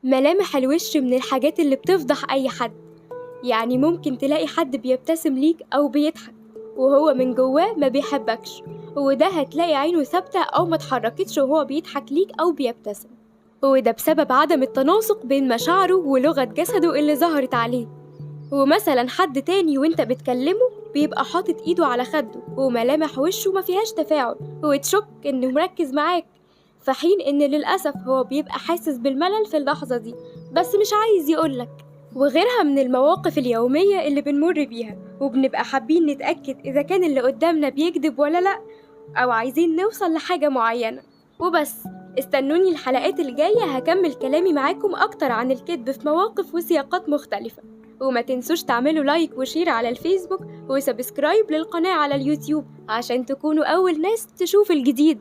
ملامح الوش من الحاجات اللي بتفضح أي حد. يعني ممكن تلاقي حد بيبتسم ليك أو بيضحك وهو من جواه ما بيحبكش، وده هتلاقي عينه ثابتة أو ما اتحركتش وهو بيضحك ليك أو بيبتسم، وده بسبب عدم التناسق بين مشاعره ولغة جسده اللي ظهرت عليه. ومثلا حد تاني وانت بتكلمه بيبقى حاطط ايده على خده وملامح وشه ما فيهاش تفاعل، وتشك انه مركز معاك، في حين ان للأسف هو بيبقى حاسس بالملل في اللحظة دي بس مش عايز يقولك. وغيرها من المواقف اليومية اللي بنمر بيها وبنبقى حابين نتأكد إذا كان اللي قدامنا بيكذب ولا لأ، أو عايزين نوصل لحاجة معينة. وبس، استنوني الحلقات الجاية هكمل كلامي معاكم أكتر عن الكذب في مواقف وسياقات مختلفة. وما تنسوش تعملوا لايك وشير على الفيسبوك وسبسكرايب للقناة على اليوتيوب عشان تكونوا أول ناس تشوف الجديد.